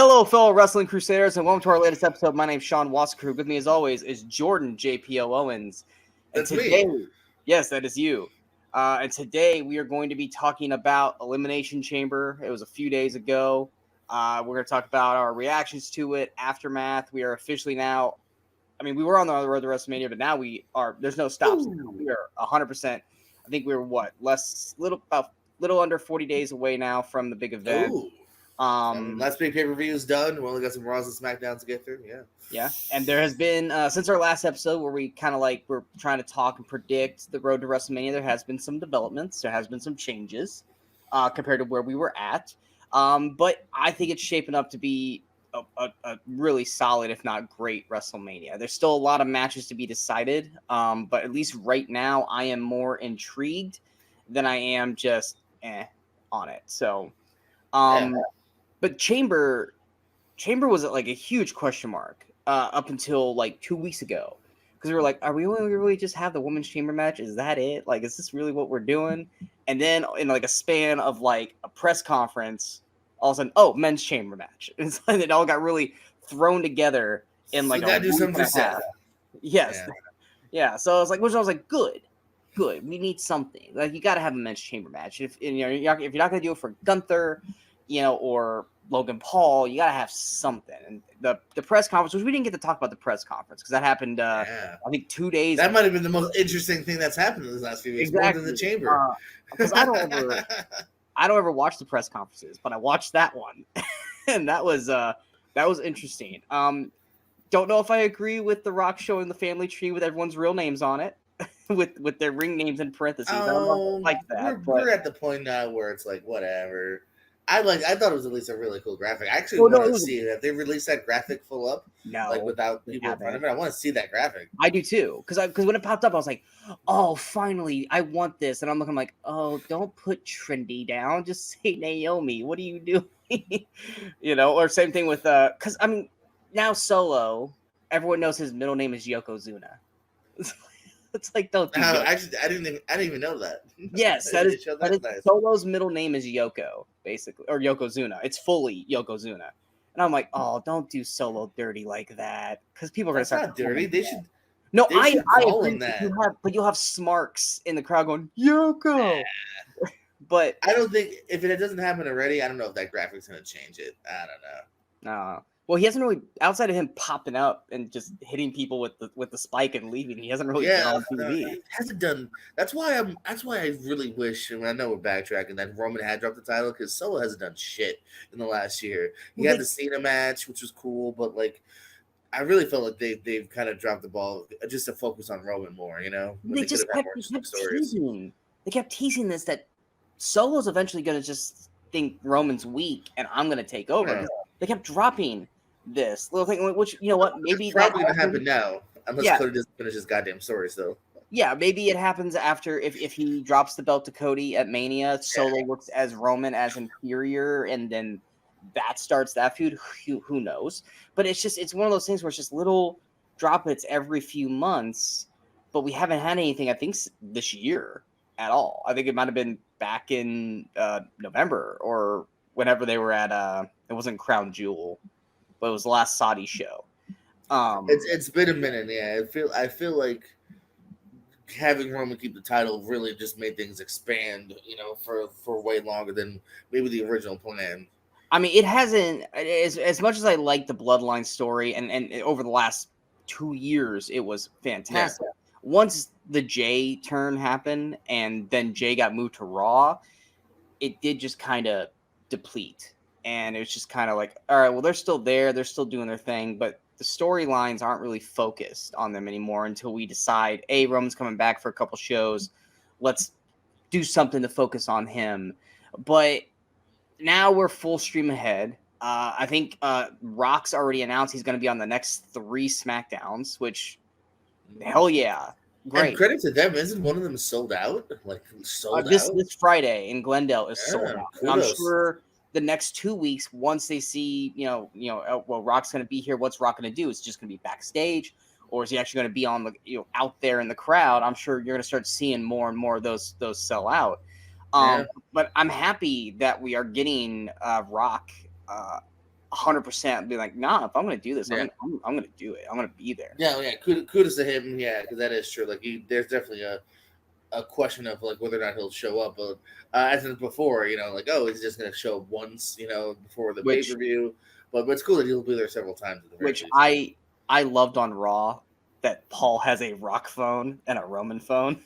Hello, fellow wrestling crusaders, and welcome to our latest episode. My name's Sean Wassercrew. With me, as always, is Jordan JPO Owens. And That's today, me. yes, that is you. And today we are going to be talking about Elimination Chamber. It was a few days ago. We're going to talk about our reactions to it, aftermath. We are officially now. I mean, we were on the road to WrestleMania, but now we are. There's no stops. Ooh. We are 100%. I think we're little under 40 days away now from the big event. Ooh. Last big pay-per-view is done. We only got some Raws and SmackDowns to get through. Yeah, and there has been since our last episode where we kind of we're trying to talk and predict the road to WrestleMania. There has been some developments. There has been some changes compared to where we were at. But I think it's shaping up to be a really solid, if not great, WrestleMania. There's still a lot of matches to be decided, but at least right now, I am more intrigued than I am just on it. So, but Chamber was like a huge question mark up until like 2 weeks ago, because we were like, are we going to really just have the women's chamber match? Is that it? Like, is this really what we're doing? And then in like a span of like a press conference, all of a sudden, oh, men's chamber match. It's like it all got really thrown together in like gotta do something for Seth. Yes. Yeah. So I was like, good. We need something. Like, you got to have a men's chamber match. If you're not going to do it for Gunther, or Logan Paul, you got to have something. And the press conference, which we didn't get to talk about the press conference because that happened, I think 2 days. That might have been the most interesting thing that's happened in the last few weeks. Exactly. More than the chamber. Because I don't ever watch the press conferences, but I watched that one, and that was interesting. Don't know if I agree with The Rock showing the family tree with everyone's real names on it, with their ring names in parentheses. I don't like that. We're at the point now where it's like whatever. I thought it was at least a really cool graphic. I actually want to see it. If they released that graphic full up, without people in front of it, I want to see that graphic. I do too, because when it popped up, I was like, oh, finally, I want this. And I'm looking like, oh, don't put trendy down. Just say Naomi. What are you doing? Or same thing with because I mean, now Solo, everyone knows his middle name is Yokozuna. It's like, don't do that. I didn't even know that. Yes, that is nice. Solo's middle name is Yoko, basically, or Yokozuna. It's fully Yokozuna, and I'm like, oh, don't do Solo dirty like that, because people are gonna start. Not dirty. They should. No, I agree that. But you'll have smarks in the crowd going Yoko. Yeah. But I don't think if it doesn't happen already, I don't know if that graphic's gonna change it. I don't know. No. Well, he hasn't really, outside of him popping up and just hitting people with the spike and leaving. He hasn't really been on TV. He hasn't done. That's why I really wish. And I know we're backtracking that Roman had dropped the title because Solo hasn't done shit in the last year. He had the Cena match, which was cool, but like, I really felt like they've kind of dropped the ball just to focus on Roman more. They just kept teasing. They kept teasing this that Solo's eventually going to just think Roman's weak and I'm going to take over. Yeah. They kept dropping this little thing, which maybe it's probably gonna happen now, unless Cody doesn't finish his goddamn story still. Yeah, maybe it happens after if he drops the belt to Cody at Mania. Solo looks as Roman as inferior, and then that starts that feud. Who knows? But it's one of those things where it's just little droplets every few months. But we haven't had anything, I think, this year at all. I think it might have been back in November or whenever they were at it wasn't Crown Jewel. But it was the last Saudi show. It's been a minute, yeah. I feel like having Roman keep the title really just made things expand, for way longer than maybe the original plan. I mean, it hasn't as much as I like the Bloodline story, and over the last 2 years, it was fantastic. Yeah. Once the Jay turn happened, and then Jay got moved to Raw, it did just kind of deplete. And it was just kind of like, all right, well, they're still there. They're still doing their thing. But the storylines aren't really focused on them anymore until we decide, hey, Roman's coming back for a couple shows. Let's do something to focus on him. But now we're full stream ahead. I think Rock's already announced he's going to be on the next 3 SmackDowns, which, hell yeah. Great. And credit to them. Isn't one of them sold out? This Friday in Glendale is sold out. And I'm sure the next 2 weeks, once they see, well, Rock's going to be here, what's Rock going to do? Is it just going to be backstage, or is he actually going to be on the, out there in the crowd? I'm sure you're going to start seeing more and more of those sell out. But I'm happy that we are getting Rock 100% be like, nah, if I'm going to do this, Yeah. I'm going to do it. I'm going to be there. Yeah. Kudos to him. Yeah, because that is true. Like, there's definitely a question of like whether or not he'll show up. But as in before, like, oh, he's just going to show up once, before the pay Which per view. But it's cool that he'll be there several times at the very which least. I loved on Raw that Paul has a Rock phone and a Roman phone.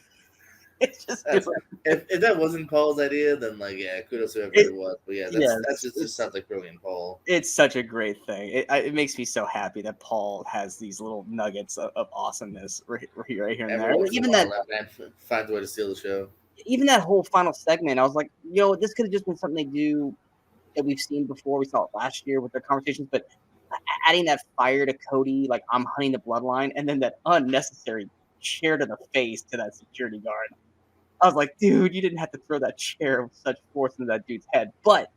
It's just That's if that wasn't Paul's idea, then like kudos to whoever it, it was. But yeah, that's yes, just sounds like brilliant, Paul. it's such a great thing. It makes me so happy that Paul has these little nuggets of awesomeness right here and Every there. once in a Even while, that that man finds a way to steal the show. even that whole final segment, I was like, this could have just been something they do that we've seen before. We saw it last year with their conversations, but adding that fire to Cody, like I'm hunting the bloodline, and then that unnecessary chair to the face to that security guard. I was like, dude, you didn't have to throw that chair with such force into that dude's head, but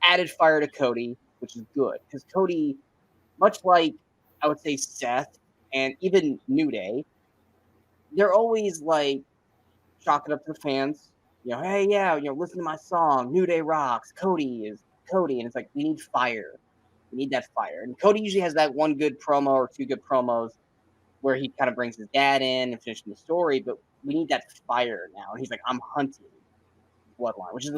added fire to Cody, which is good because Cody, much like I would say Seth and even New Day, they're always like chalk it up to the fans. Hey, yeah, listen to my song, New Day rocks. Cody is Cody, and it's like we need fire. We need that fire. And Cody usually has that one good promo or two good promos where he kind of brings his dad in and finishing the story, but we need that fire now. And he's like, I'm hunting bloodline, which is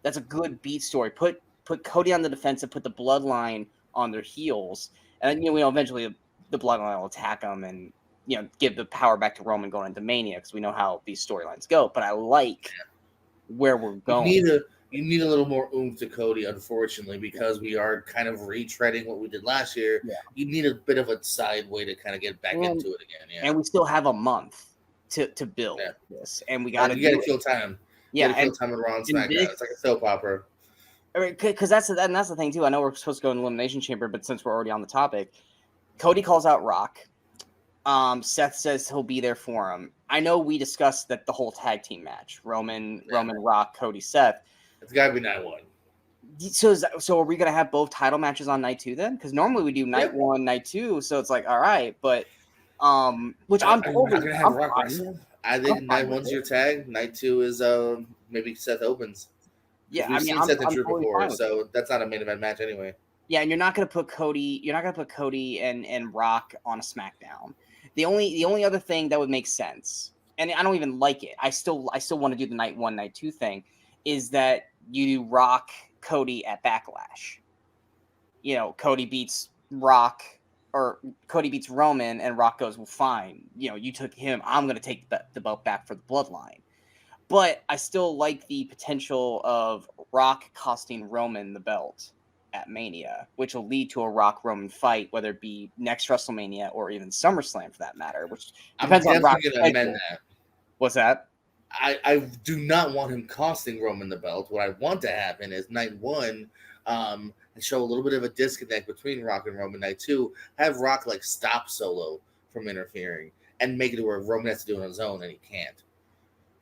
that's a good beat story. Put Cody on the defensive, put the bloodline on their heels, and eventually the bloodline will attack them and give the power back to Roman going into Mania because we know how these storylines go. But I like where we're going. You need a little more oomph to Cody, unfortunately, because we are kind of retreading what we did last year. Yeah. You need a bit of a side way to kind of get back into it again. Yeah. And we still have a month to build this, and we got to kill time. Yeah, kill time with Raw and SmackDown. It's like a soap opera. Because that's the thing too. I know we're supposed to go in Elimination Chamber, but since we're already on the topic, Cody calls out Rock. Seth says he'll be there for him. I know we discussed that the whole tag team match, Roman, Rock, Cody, Seth. It's got to be night one. So are we gonna have both title matches on night two then? Because normally we do night one, night two. So it's like, all right, but which I'm totally. I'm Rock wrestle. I think night one's your tag. Night two is maybe Seth opens. Yeah, we've seen Seth and Drew before, so that's not a main event match anyway. Yeah, and you're not gonna put Cody. You're not gonna put Cody and Rock on a SmackDown. The only other thing that would make sense, and I don't even like it. I still want to do the night one, night two thing, is that you do Rock Cody at Backlash. Cody beats Rock, or Cody beats Roman, and Rock goes, well, fine. You took him. I'm gonna take the belt back for the Bloodline. But I still like the potential of Rock costing Roman the belt at Mania, which will lead to a Rock Roman fight, whether it be next WrestleMania or even SummerSlam for that matter, which depends on Rock's schedule. Amend that. What's that? I do not want him costing Roman the belt. What I want to happen is night one, and show a little bit of a disconnect between Rock and Roman. Night two, have Rock like stop Solo from interfering and make it to where Roman has to do it on his own and he can't.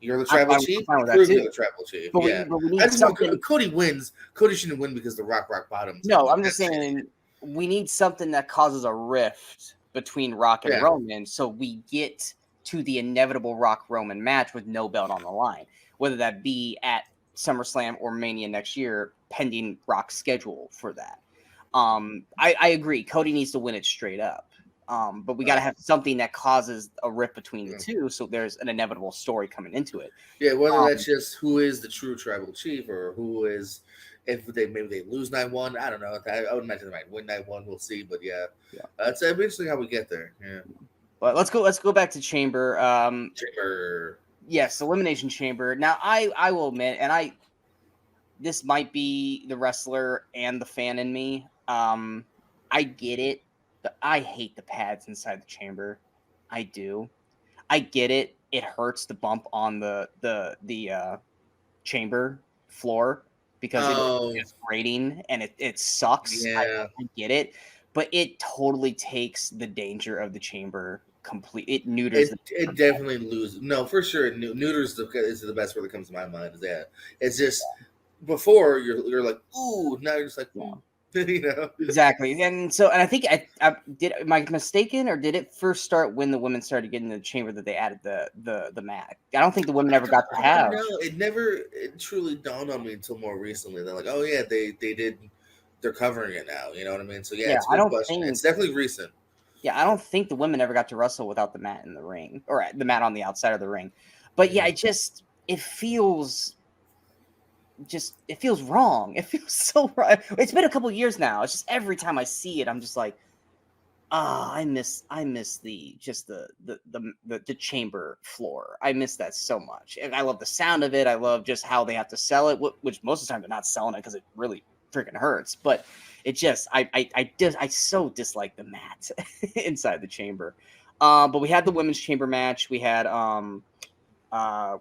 You're the tribal chief. Prove you're the tribal chief. But we need something. Cody wins. Cody shouldn't win because the Rock bottom. No, I'm just saying we need something that causes a rift between Rock and Roman, so we get to the inevitable Rock Roman match with no belt on the line, whether that be at SummerSlam or Mania next year, pending Rock's schedule for that. I agree. Cody needs to win it straight up. But we got to have something that causes a rift between the two, so there's an inevitable story coming into it. Yeah, whether that's just who is the true tribal chief or who is, if they lose night one, I don't know. I would imagine they might win night one. We'll see, but it's interesting how we get there. Yeah, but let's go back to Chamber. Chamber. Yes, Elimination Chamber. Now I will admit, and this might be the wrestler and the fan in me. I get it. I hate the pads inside the chamber. I do. I get it. It hurts to bump on the chamber floor because it's grating and it sucks. Yeah. I get it. But it totally takes the danger of the chamber complete. It neuters it definitely loses. No, for sure. Neuters is the best word that comes to my mind. It's just before you're like, ooh, now you're just like, Exactly. And I think I am I mistaken, or did it first start when the women started getting in the chamber that they added the mat? I don't think the women ever got to have. No, it truly dawned on me until more recently. They're like, oh yeah, they did they're covering it now. You know what I mean? So yeah, Yeah, it's a good question. It's definitely recent. I don't think the women ever got to wrestle without the mat in the ring or the mat on the outside of the ring. But yeah, it feels wrong. It feels so wrong. It's been a couple years now. It's just every time I see it, I'm just like, I miss the chamber floor. I miss that so much. And I love the sound of it. I love just how they have to sell it, which most of the time they're not selling it because it really freaking hurts. But it just I so dislike the mat inside the chamber. But we had the women's chamber match. We had trying to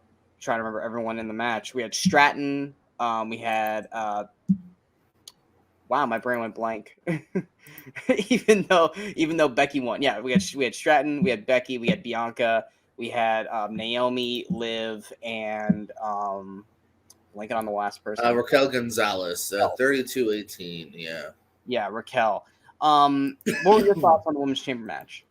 remember everyone in the match. We had Stratton. We had wow, my brain went blank. even though Becky won. Yeah, we had Stratton, we had Becky, we had Bianca, we had Naomi, Liv, and blanking on the last person. Raquel Gonzalez, 32-18. Yeah. Yeah, Raquel. What were your thoughts on the women's chamber match?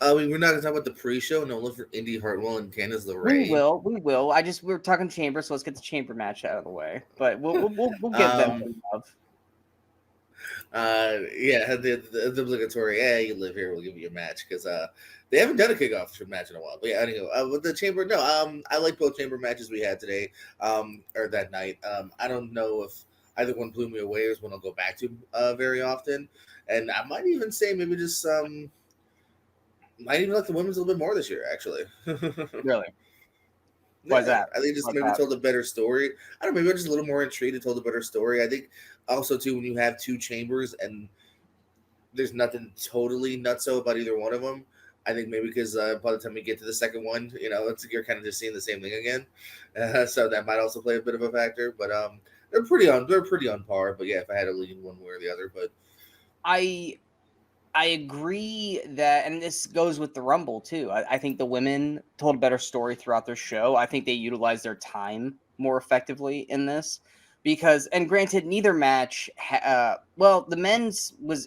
We're not gonna talk about the pre-show. No, look for Indy Hartwell and Candice LeRae. We will. We're talking chamber, so let's get the chamber match out of the way. But we'll give them love. Yeah, the obligatory. Yeah, you live here. We'll give you a match because they haven't done a kickoff match in a while. But yeah, anyway, with the chamber, no, I like both chamber matches we had today, or that night. I don't know if either one blew me away. Or is one I'll go back to very often, and I might even say maybe just might even like the women's a little bit more this year, actually. Really? Why is that? I think just maybe told a better story. I don't know, maybe I'm just a little more intrigued and told a better story. I think also too when you have two chambers and there's nothing totally nutso about either one of them. I think maybe because by the time we get to the second one, you're kind of just seeing the same thing again. So that might also play a bit of a factor. But they're pretty on par. But yeah, if I had to lean one way or the other, but I agree that, and this goes with the Rumble too. I think the women told a better story throughout their show. I think they utilized their time more effectively in this because, and granted, neither match. The men's was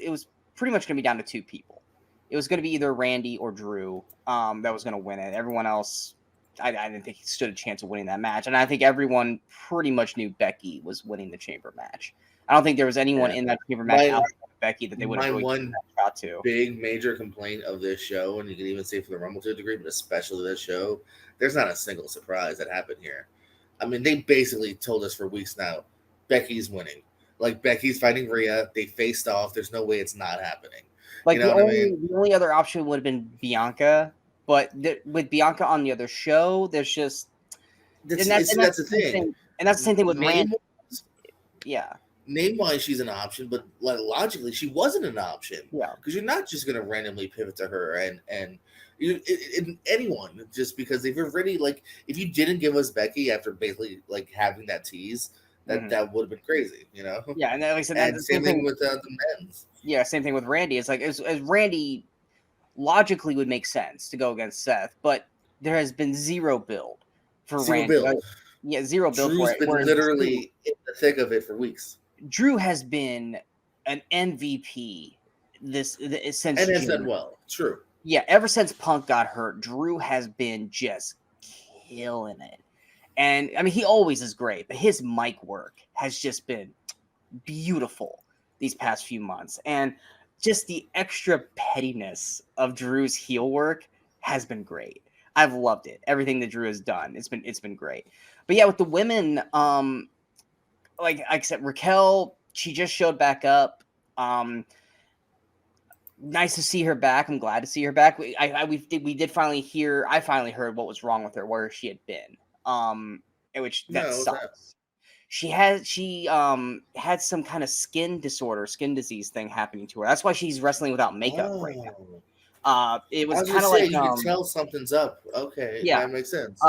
pretty much going to be down to two people. It was going to be either Randy or Drew that was going to win it. Everyone else, I didn't think he stood a chance of winning that match, and I think everyone pretty much knew Becky was winning the chamber match. I don't think there was anyone in that chamber match outside of Becky that they would have really shot to. Big major complaint of this show, and you can even say for the Rumble to a degree, but especially this show, there's not a single surprise that happened here. I mean, they basically told us for weeks now, Becky's winning. Like Becky's fighting Rhea, they faced off. There's no way it's not happening. Like the only other option would have been Bianca, but with Bianca on the other show, there's just that's the thing, and that's the same thing with Randy. Yeah. Name-wise, she's an option, but logically, she wasn't an option. Yeah, because you're not just going to randomly pivot to her and anyone just because they've already if you didn't give us Becky after basically having that tease, that would have been crazy, Yeah, and like I said, the same thing with the men's. Yeah, same thing with Randy. It's like as Randy logically would make sense to go against Seth, but there has been zero build for Randy. Zero build. Drew's been literally in the thick of it for weeks. Drew has been an MVP since and has done well. True. Yeah, ever since Punk got hurt, Drew has been just killing it. And I mean, he always is great, but his mic work has just been beautiful these past few months. And just the extra pettiness of Drew's heel work has been great. I've loved it. Everything that Drew has done, it's been great. But yeah, with the women, like I said, Raquel, she just showed back up. Nice to see her back. I'm glad to see her back. We did finally hear. I finally heard what was wrong with her, where she had been. Which that sucks. She had some kind of skin disease thing happening to her. That's why she's wrestling without makeup right now. It was kind of like you can tell something's up. Okay, yeah, that makes sense.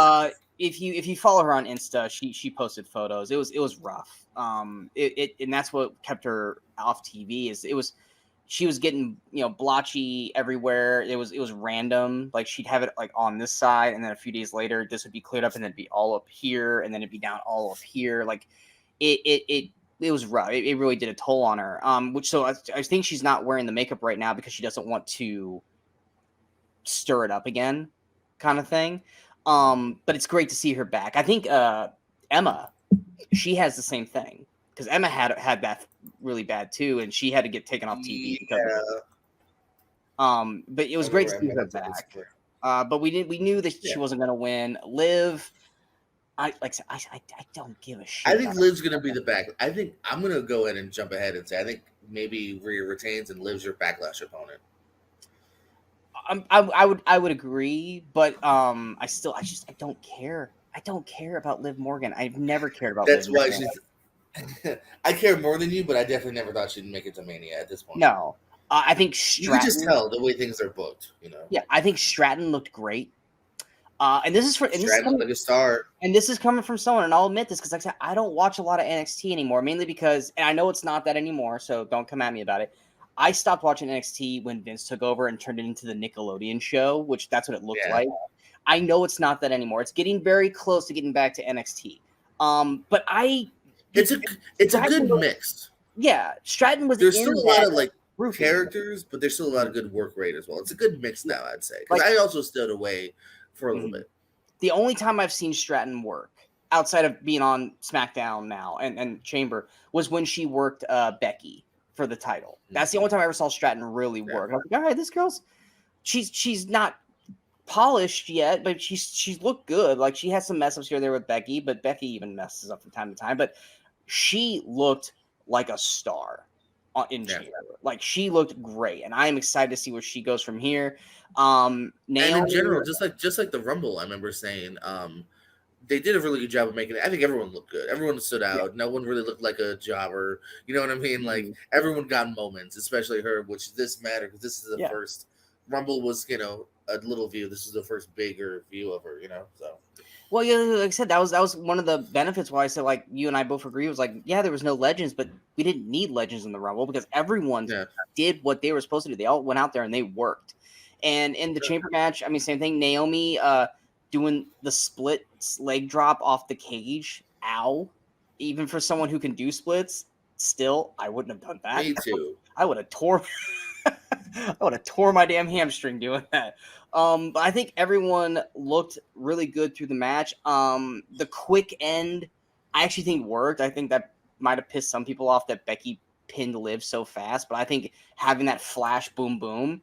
If you follow her on Insta, she posted photos. It was rough. And that's what kept her off TV. She was getting blotchy everywhere. It was random. Like she'd have it like on this side, and then a few days later, this would be cleared up, and then it'd be all up here, and then it'd be down all up here. Like it was rough. It really did a toll on her. So I think she's not wearing the makeup right now because she doesn't want to stir it up again, kind of thing. But it's great to see her back. I think Emma, she has the same thing because Emma had that really bad too, and she had to get taken off TV because of it. But it was great to see her back. But we knew that she wasn't going to win. Liv, I don't give a shit. I think Liv's going to be the back. I think I'm going to go ahead and jump ahead and say I think maybe Rhea retains and Liv's your backlash opponent. I would agree, but I don't care. I don't care about Liv Morgan. I've never cared about. That's Liv why Morgan. she's. I care more than you, but I definitely never thought she'd make it to Mania at this point. No, I think Stratton. You can just tell the way things are booked. Yeah, I think Stratton looked great. And this is for Stratton looked like a star. And this is coming from someone, and I'll admit this because like I said, I don't watch a lot of NXT anymore, mainly because, and I know it's not that anymore, so don't come at me about it. I stopped watching NXT when Vince took over and turned it into the Nickelodeon show, which that's what it looked like. I know it's not that anymore. It's getting very close to getting back to NXT. But it's a good mix. Yeah, Stratton was. There's still a lot of like characters, but there's still a lot of good work rate as well. It's a good mix now, I'd say. Because I also stood away for a little bit. The only time I've seen Stratton work outside of being on SmackDown now and Chamber was when she worked Becky for the title. That's the only time I ever saw Stratton really work. I was like, all right, this girl's she's not polished yet, but she's looked good. Like she has some mess ups here and there with Becky, but Becky even messes up from time to time. But she looked like a star in Chamber. Like she looked great, and I am excited to see where she goes from here. And in general, just like the Rumble, I remember saying, they did a really good job of making it. I think everyone looked good. Everyone stood out. Yeah. No one really looked like a jobber. You know what I mean? Like everyone got moments, especially her, which this mattered because this is the first Rumble was, a little view. This is the first bigger view of her, So. Well, yeah, like I said, that was one of the benefits why I said like you and I both agree was like, yeah, there was no legends, but we didn't need legends in the Rumble because everyone did what they were supposed to do. They all went out there and they worked. And in the Chamber match, I mean, same thing. Naomi doing the split leg drop off the cage. Ow. Even for someone who can do splits, still, I wouldn't have done that. Me too. I would have tore my damn hamstring doing that. But I think everyone looked really good through the match. The quick end, I actually think worked. I think that might have pissed some people off that Becky pinned Liv so fast. But I think having that flash boom boom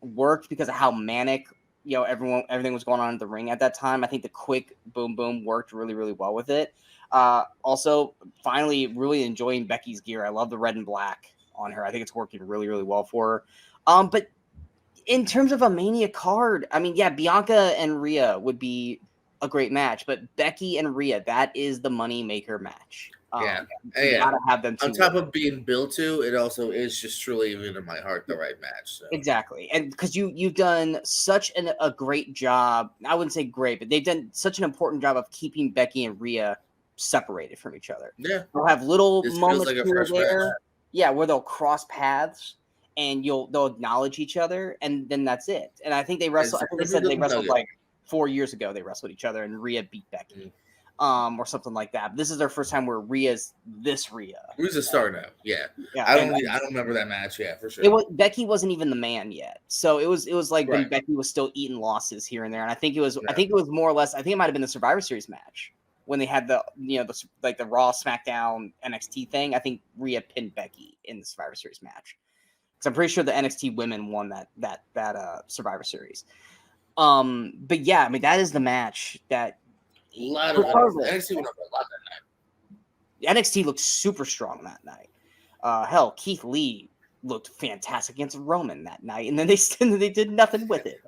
worked because of how manic everything was going on in the ring at that time. I think the quick boom boom worked really, really well with it. Also, finally, really enjoying Becky's gear. I love the red and black on her. I think it's working really, really well for her. But in terms of a Mania card, I mean, yeah, Bianca and Rhea would be a great match, but Becky and Rhea, that is the money maker match. You gotta have them on top of being built to, it also is just truly even in my heart the right match. So. Exactly, and because you've done such a great job. I wouldn't say great, but they've done such an important job of keeping Becky and Rhea separated from each other. Yeah, they'll have little moments like here and there. Yeah, where they'll cross paths and they'll acknowledge each other, and then that's it. And I think they wrestled. I think they said they wrestled like 4 years ago. They wrestled each other, and Rhea beat Becky. Or something like that. But this is their first time where Rhea's this Rhea. Who's a star now? Yeah. I don't remember that match. Yeah, for sure. Becky wasn't even the man yet, so it was like when Becky was still eating losses here and there. And I think it was more or less. I think it might have been the Survivor Series match when they had the the Raw, SmackDown, NXT thing. I think Rhea pinned Becky in the Survivor Series match because I'm pretty sure the NXT women won that Survivor Series. But yeah, I mean that is the match that. A lot of NXT went up a lot that night. NXT looked super strong that night. Hell, Keith Lee looked fantastic against Roman that night, and then they did nothing with it.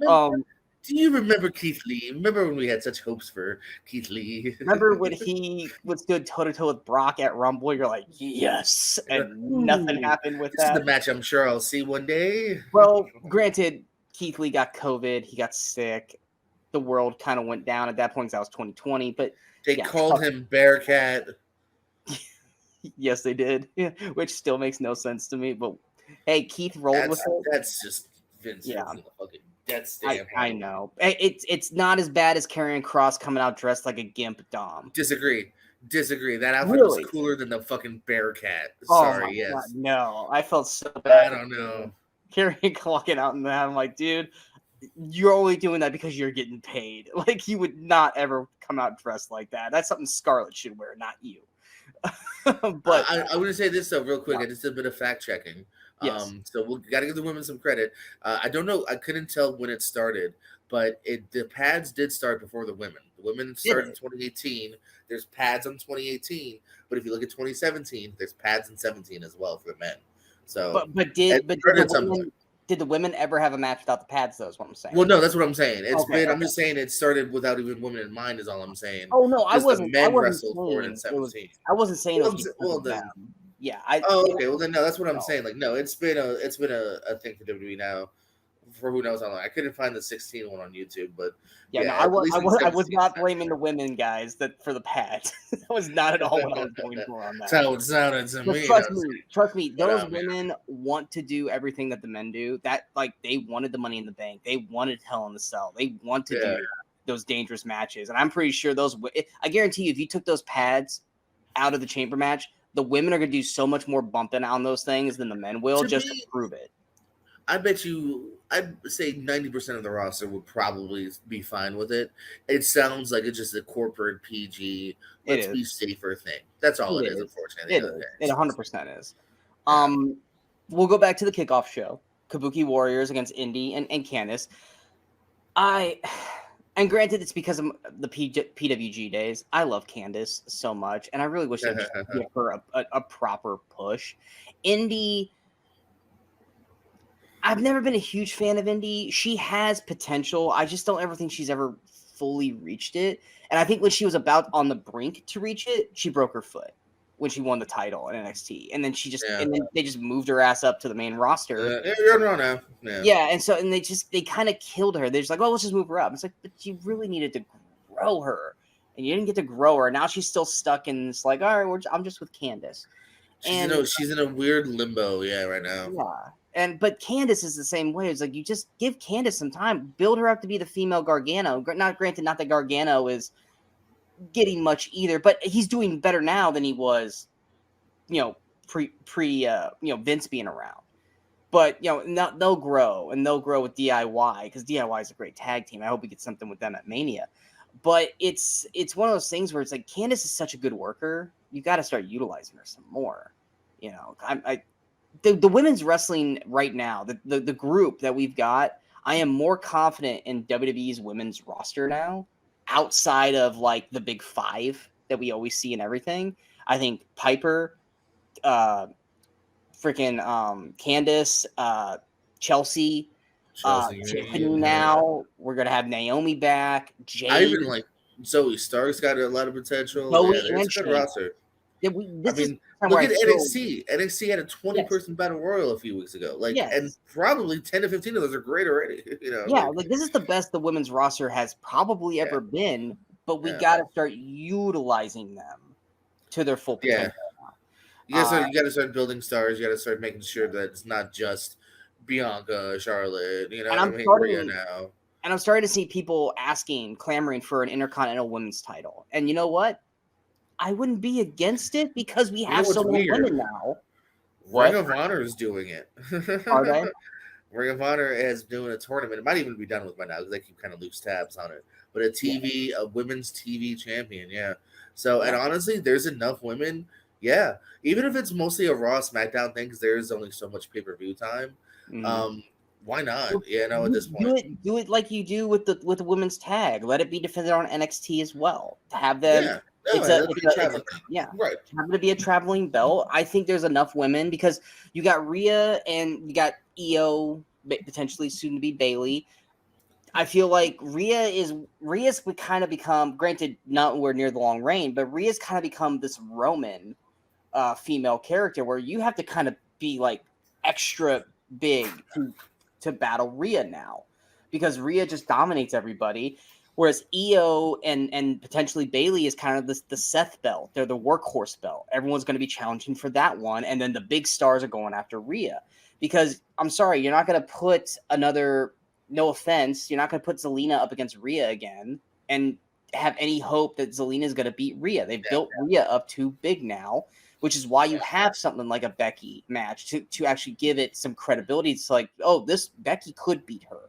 Do you remember Keith Lee? Remember when we had such hopes for Keith Lee? Remember when he stood toe to toe with Brock at Rumble? You're like, yes, and nothing happened with that. This is the match I'm sure I'll see one day. Well, granted, Keith Lee got COVID. He got sick. The world kind of went down at that point because that was 2020. But they called him Bearcat. Yes, they did. Yeah, which still makes no sense to me. But hey, Keith rolled with it. That's just Vince. Yeah, that's I know. It's not as bad as Karrion Kross coming out dressed like a gimp Dom. Disagree. That outfit was cooler than the fucking Bearcat. Sorry, yes. God, no, I felt so bad. I don't know. Karrion walking out in that, I'm like, dude. You're only doing that because you're getting paid. Like, you would not ever come out dressed like that. That's something Scarlett should wear, not you. But I want to say this though, real quick. yeah, I just did a bit of fact checking. yes, So we got to give the women some credit. I don't know. I couldn't tell when it started, but the pads did start before the women. The women did started in it? 2018. There's pads on 2018, but if you look at 2017, there's pads in 17 as well for the men. So But it did started the at some point. women ever have a match without the pads? Though is what I'm saying. Well, no, that's what I'm saying. It's Okay, been. I'm okay. just saying it started without even women in mind. Is all I'm saying. Oh no, Just the I men wasn't wrestled for it in saying it was. 17. I wasn't saying it was because Well of them. then, Yeah, I. oh, You okay. Well, then, no, that's what I'm know, saying. Like, no, it's been a thing for WWE now for who knows how long. I couldn't find the 16 one on YouTube, but yeah, no, yeah, at least in I was 17 it's not not blaming the women guys that for the pads. That was not at all what I was going for on That's that. how it sounded to But me. trust me, But those yeah. women want to do everything that the men do. That like they wanted the Money in the Bank, they wanted Hell in the Cell, they want to Yeah. do those dangerous matches, and I'm pretty sure I guarantee you, if you took those pads out of the chamber match, the women are going to do so much more bumping on those things than the men will, To just to me, prove it. I bet you, I'd say 90% of the roster would probably be fine with it. It sounds like it's just a corporate PG, It let's is. be safer thing. That's all it It is, is. unfortunately. It At the end of the is. day. It It's just, 100% is. yeah. We'll go back to the kickoff show. Kabuki Warriors against Indy and Candice. And granted, it's because of the PWG days. I love Candice so much, and I really wish they would just give her a proper push. Indy, I've never been a huge fan of Indy. She has potential. I just don't ever think she's ever fully reached it. And I think when she was about on the brink to reach it, she broke her foot when she won the title in NXT. And then Yeah. they just moved her ass up to the main roster. You're on now. Yeah. Yeah, and they kind of killed her. They're just like, oh, let's just move her up. It's like, but you really needed to grow her, and you didn't get to grow her. Now she's still stuck in this like, all right, I'm just with Candice, and She's in a weird limbo, yeah, right now. yeah, but Candice is the same way. It's like you just give Candice some time, build her up to be the female Gargano. Not granted, not that Gargano is getting much either, but he's doing better now than he was, pre Vince being around. But they'll grow, and they'll grow with DIY because DIY is a great tag team. I hope we get something with them at Mania. But it's one of those things where it's like Candice is such a good worker. You got to start utilizing her some more. The women's wrestling right now, the group that we've got, I am more confident in WWE's women's roster now, outside of like the big five that we always see in everything. I think Piper, freaking Candice, Chelsea, Tiffany. Now we're gonna have Naomi back. Jade. I even like Zoe Stark's got a lot of potential. Zoe Yeah, there's a good roster. Yeah, look at NXT. NXT had a 20-person battle royal a few weeks ago. And probably 10 to 15 of those are great already. Yeah, this is the best the women's roster has probably ever been. But we got to start utilizing them to their full potential. Yeah. You got to start building stars. You got to start making sure that it's not just Bianca, Charlotte. Rhea now. And I'm starting to see people clamoring for an Intercontinental Women's title. And you know what? I wouldn't be against it because we have so many women now. Ring of Honor is doing it. Are they? Ring of Honor is doing a tournament. It might even be done with by now because they keep kind of loose tabs on it. But a women's TV champion, yeah. So, and honestly, there's enough women. Yeah, even if it's mostly a Raw SmackDown thing, because there's only so much pay-per-view time. Why not? At this point, do it like you do with the women's tag. Let it be defended on NXT as well. To have them, have it to be a traveling belt. I think there's enough women because you got Rhea and you got Io, potentially soon to be Bailey. I feel like Rhea's would kind of become, granted, not nowhere near the long reign, but Rhea's kind of become this Roman female character where you have to kind of be like extra big to battle Rhea now, because Rhea just dominates everybody, whereas Io and potentially Bailey is kind of the Seth belt. They're the workhorse belt. Everyone's going to be challenging for that one, and then the big stars are going after Rhea. Because I'm sorry, you're not going to put another. No offense, you're not going to put Zelina up against Rhea again and have any hope that Zelina is going to beat Rhea. They've built Rhea up too big now, which is why you have something like a Becky match to actually give it some credibility. It's like, oh, this Becky could beat her.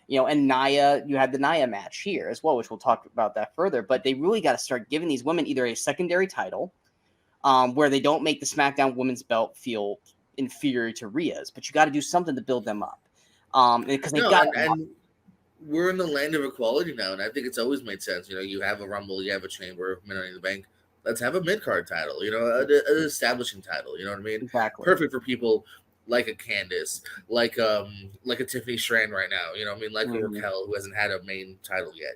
And Nia, you had the Nia match here as well, which we'll talk about that further. But they really got to start giving these women either a secondary title where they don't make the SmackDown Women's Belt feel inferior to Rhea's, but you got to do something to build them up. Because they No, got and we're in the land of equality now, and I think it's always made sense. You have a Rumble, you have a Chamber, Money in the Bank. Let's have a mid card title, an establishing title. You know what I mean? exactly. Perfect for people like a Candice, like a Tiffany Strand right now. You know what I mean? Like a Raquel who hasn't had a main title yet.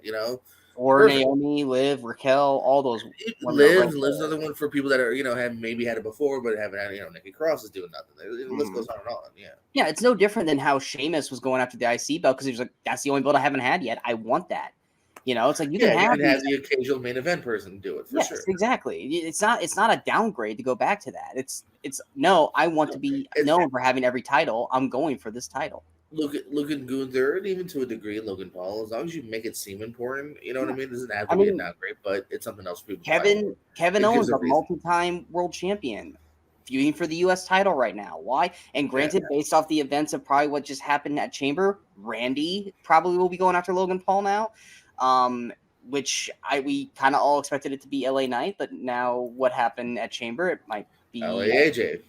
Or Perfect. Naomi, Liv, Raquel, all those. Liv's another one for people that are have maybe had it before but haven't had Nikki Cross is doing nothing. The list goes on and on. Yeah, it's no different than how Sheamus was going after the IC belt because he was like, "That's the only belt I haven't had yet. I want that." It's like you can have the occasional main event person do it for sure. Exactly. It's not a downgrade to go back to that. It's no. I want to be known for having every title. I'm going for this title. Look at Gunther, and even to a degree, Logan Paul. As long as you make it seem important, you know what I mean. It doesn't have to be a downgrade, but it's something else. People Kevin Owens, a multi-time world champion, feuding for the U.S. title right now. Why? And granted, based off the events of probably what just happened at Chamber, Randy probably will be going after Logan Paul now. Which we kind of all expected it to be LA Knight, but now what happened at Chamber, it might be AJ.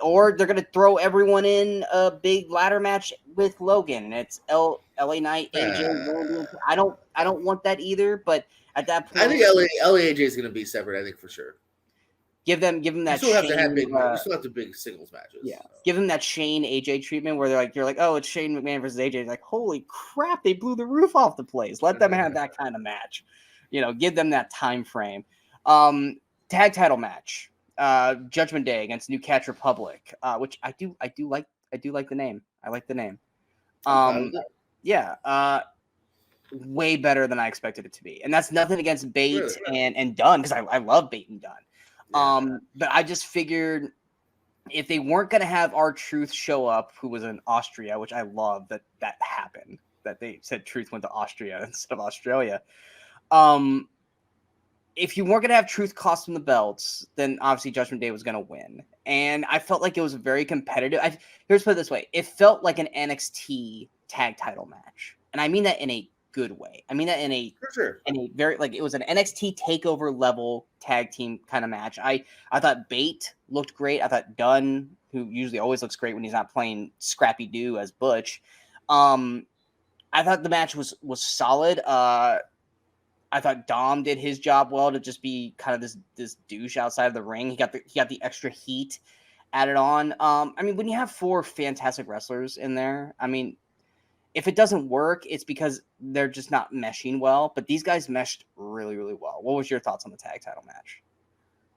Or they're gonna throw everyone in a big ladder match with Logan. It's LA Knight, AJ. I don't want that either. But at that point, I think LA AJ is gonna be separate. I think for sure. Give them that. You still have to have big. You still have the big singles matches. Yeah, so. Give them that Shane AJ treatment where you're like, oh, it's Shane McMahon versus AJ. It's like, holy crap, they blew the roof off the place. Let them have that kind of match. Give them that time frame. Tag title match. Judgment Day against New Catch Republic, which I do like the name. I like the name. Way better than I expected it to be, and that's nothing against Bate and Dunn because I love Bate and Dunn. But I just figured if they weren't going to have R-Truth show up, who was in Austria, which I love that happened, that they said Truth went to Austria instead of Australia. If you weren't going to have Truth cost them the belts, then obviously Judgment Day was going to win. And I felt like it was very competitive. Here's put it this way. It felt like an NXT tag title match. And I mean that in a good way. I mean that in a very, like, it was an NXT takeover level tag team kind of match. I thought Bate looked great. I thought Dunn, who usually always looks great when he's not playing Scrappy Doo as Butch. I thought the match was solid. I thought Dom did his job well to just be kind of this douche outside of the ring. He got the extra heat added on. I mean, when you have 4 fantastic wrestlers in there, I mean, if it doesn't work, it's because they're just not meshing well. But these guys meshed really, really well. What was your thoughts on the tag title match?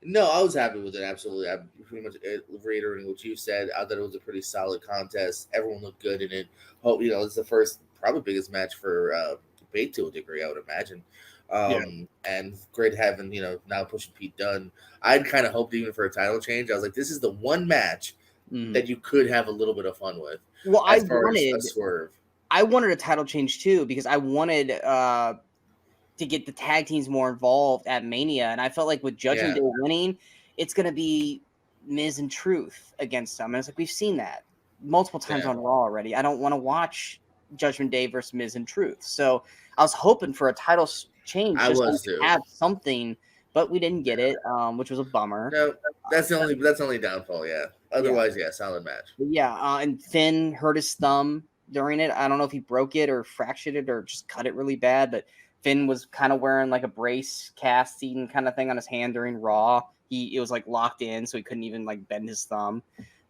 No, I was happy with it. Absolutely. I'm pretty much reiterating what you said. I thought it was a pretty solid contest. Everyone looked good in it. Hope it's the first, probably biggest match for Bate to a degree, I would imagine. And great having now pushing Pete Dunne. I'd kind of hoped even for a title change. I was like, this is the one match that you could have a little bit of fun with. Well, as far as a swerve. I wanted a title change too because I wanted to get the tag teams more involved at Mania, and I felt like with Judgment Day winning, it's going to be Miz and Truth against them, and it's like we've seen that multiple times on Raw already. I don't want to watch Judgment Day versus Miz and Truth, so I was hoping for a title change. I was to have something, but we didn't get it, which was a bummer. No, that's the only downfall. Yeah, otherwise, solid match. Yeah, and Finn hurt his thumb during it. I don't know if he broke it or fractured it or just cut it really bad, but Finn was kind of wearing like a brace casting kind of thing on his hand during Raw. It was like locked in, so he couldn't even like bend his thumb.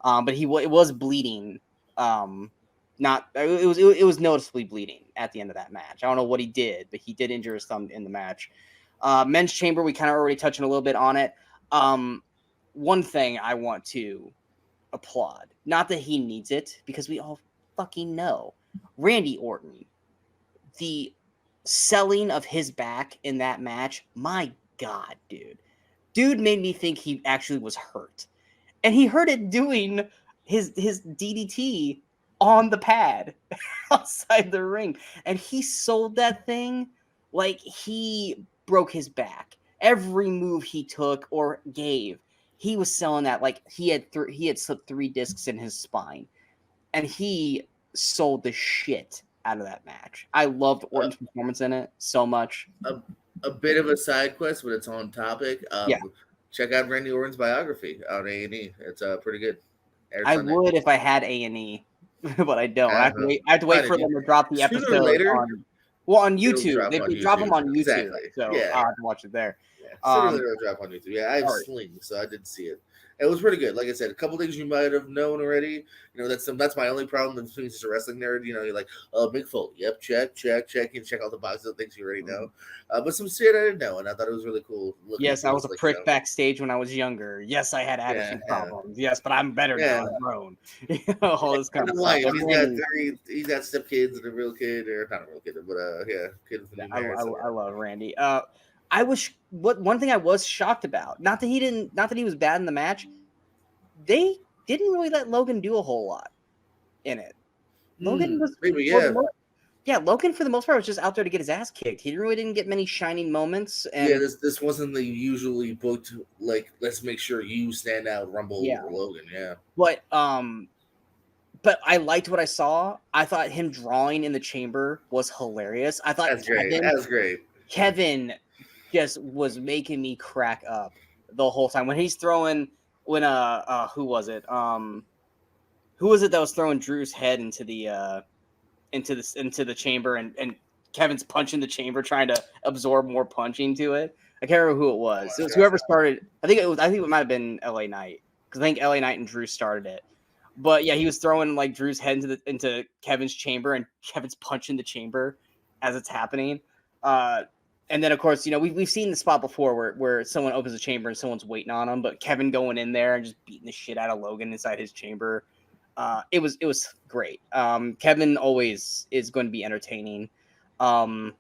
But it was bleeding. It was noticeably bleeding at the end of that match. I don't know what he did, but he did injure his thumb in the match. Men's Chamber, we kind of already touched on a little bit on it. One thing I want to applaud, not that he needs it, because we all fucking know Randy Orton, the selling of his back in that match, my God, dude made me think he actually was hurt, and he hurt it doing his DDT on the pad outside the ring, and he sold that thing like he broke his back. Every move he took or gave, he was selling that like he had slipped 3 discs in his spine. And he sold the shit out of that match. I loved Orton's performance in it so much. A bit of a side quest with its own topic. check out Randy Orton's biography on A&E. It's pretty good. Aired I Sunday. would if I had A&E, but I don't. Uh-huh. I have to wait Fine, for them to drop the sooner or episode later, on. Well, on it'll YouTube, drop they on drop them YouTube. on YouTube, Exactly. so Yeah. I'll have to watch it there. Yeah. Sooner or later, it'll drop on YouTube. Yeah, I have Alright. Sling, so I did see it. It was pretty good. Like I said, a couple things you might have known already. You know, that's my only problem with being just a wrestling nerd. You know, you're like, oh, Mick Foley. Yep, check. You check all the boxes of things you already know. But some shit I didn't know, and I thought it was really cool. Yes, I was a prick backstage when I was younger. Yes, I had attitude problems. Yes, but I'm better now. I'm grown. All this kind of stuff. He's got step kids and a real kid, or not a real kid, but kid with a new marriage. I love Randy. One thing I was shocked about, not that he was bad in the match, they didn't really let Logan do a whole lot in it. Logan was Logan for the most part was just out there to get his ass kicked. He didn't get many shining moments. And this wasn't the usually booked like let's make sure you stand out Rumble over Logan. Yeah, but I liked what I saw. I thought him drawing in the chamber was hilarious. I thought that was great. Kevin just was making me crack up the whole time when he's throwing who was it that was throwing Drew's head into the chamber and Kevin's punching the chamber trying to absorb more punching to it. I can't remember who it was. It was whoever started. I think it might have been LA Knight because I think LA Knight and Drew started it. But yeah, he was throwing like Drew's head into Kevin's chamber and Kevin's punching the chamber as it's happening. And then, of course, you know, we've seen the spot before where someone opens the chamber and someone's waiting on him, but Kevin going in there and just beating the shit out of Logan inside his chamber. It was great. Kevin always is going to be entertaining. It'll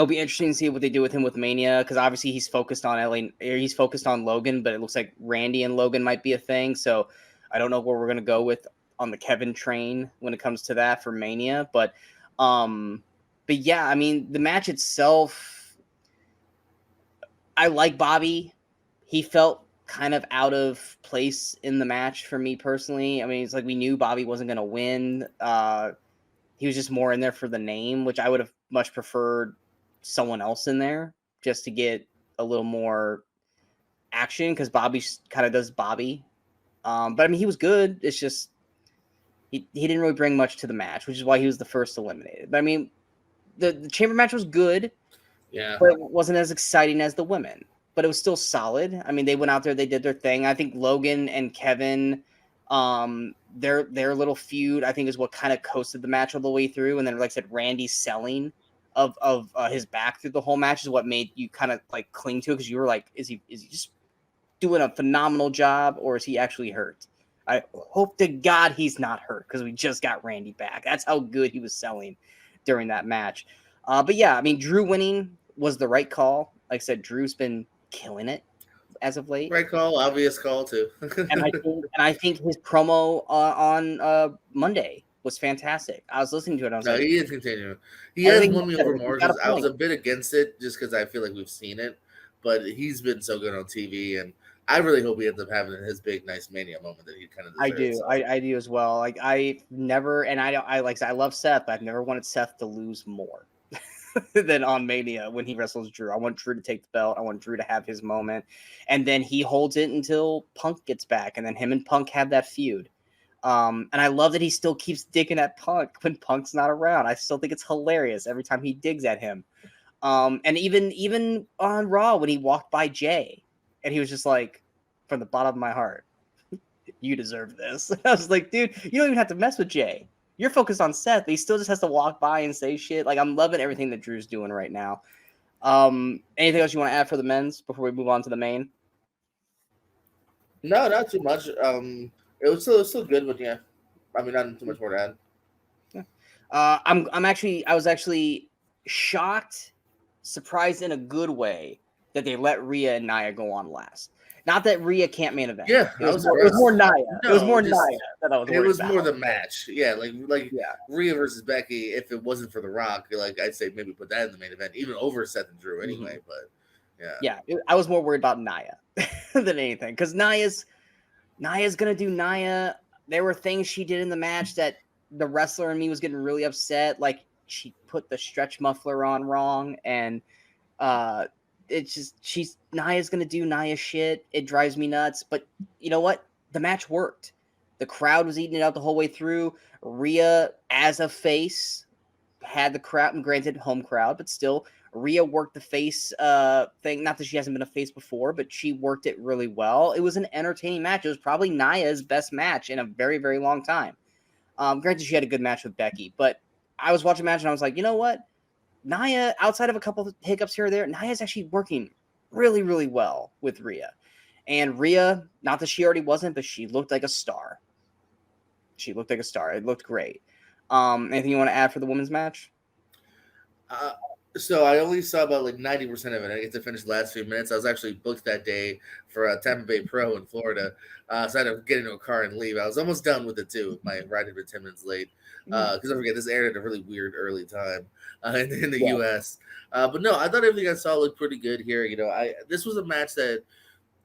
be interesting to see what they do with him with Mania because obviously he's focused on Logan, but it looks like Randy and Logan might be a thing. So I don't know where we're going to go with on the Kevin train when it comes to that for Mania, but yeah, I mean the match itself. I like Bobby. He felt kind of out of place in the match for me personally. I mean, it's like we knew Bobby wasn't going to win. He was just more in there for the name, which I would have much preferred someone else in there just to get a little more action because Bobby kind of does Bobby. But I mean, he was good. It's just he didn't really bring much to the match, which is why he was the first eliminated. But I mean, the chamber match was good. Yeah, but it wasn't as exciting as the women, but it was still solid. I mean, they went out there, they did their thing. I think Logan and Kevin, their little feud, I think is what kind of coasted the match all the way through. And then, like I said, Randy's selling of his back through the whole match is what made you kind of like cling to it because you were like, is he just doing a phenomenal job or is he actually hurt? I hope to God he's not hurt because we just got Randy back. That's how good he was selling during that match. But yeah, I mean, Drew winning was the right call. Like I said, Drew's been killing it as of late. Right call, obvious call too. and I think his promo on Monday was fantastic. I was listening to it. I was like, he is continuing. He has won me over more because I was a bit against it just because I feel like we've seen it, but he's been so good on TV, and I really hope he ends up having his big, nice Mania moment that he kind of deserves. I do as well. Like I never, and I love Seth, but I've never wanted Seth to lose more than on Mania when he wrestles Drew. I want Drew to take the belt. I want Drew to have his moment, and then he holds it until Punk gets back, and then him and Punk have that feud. And I love that he still keeps digging at Punk when Punk's not around. I still think it's hilarious every time he digs at him. And even on Raw when he walked by Jay, and he was just like, from the bottom of my heart, you deserve this. I was like, dude, you don't even have to mess with Jay. You're focused on Seth, but he still just has to walk by and say shit. Like, I'm loving everything that Drew's doing right now. Anything else you want to add for the men's before we move on to the main? No, not too much. It was still good, but yeah, I mean, not too much more to add. Yeah. I was actually shocked, surprised in a good way that they let Rhea and Nia go on last. Not that Rhea can't main event. Yeah, it was more Nia. No, it was more Nia that I was. It was more the match. Yeah, yeah. Rhea versus Becky. If it wasn't for The Rock, like I'd say maybe put that in the main event, even over Seth and Drew anyway. Mm-hmm. But yeah, I was more worried about Nia than anything because Nia's gonna do Nia. There were things she did in the match that the wrestler in me was getting really upset. Like she put the stretch muffler on wrong, and it's just Naya's gonna do Naya shit. It drives me nuts. But you know what? The match worked. The crowd was eating it up the whole way through. Rhea as a face had the crowd, and granted, home crowd, but still, Rhea worked the face thing. Not that she hasn't been a face before, but she worked it really well. It was an entertaining match. It was probably Naya's best match in a very, very long time. Granted, she had a good match with Becky, but I was watching the match and I was like, you know what? Naya, outside of a couple of hiccups here or there, Naya's actually working really, really well with Rhea. And Rhea, not that she already wasn't, but she looked like a star. She looked like a star. It looked great. Anything you want to add for the women's match? So I only saw about like 90% of it. I get to finish the last few minutes. I was actually booked that day for a Tampa Bay Pro in Florida. So I had to get into a car and leave. I was almost done with it too. My ride had been 10 minutes late. Because I forget, this aired at a really weird early time in the US. But no, I thought everything I saw looked pretty good here. This was a match that,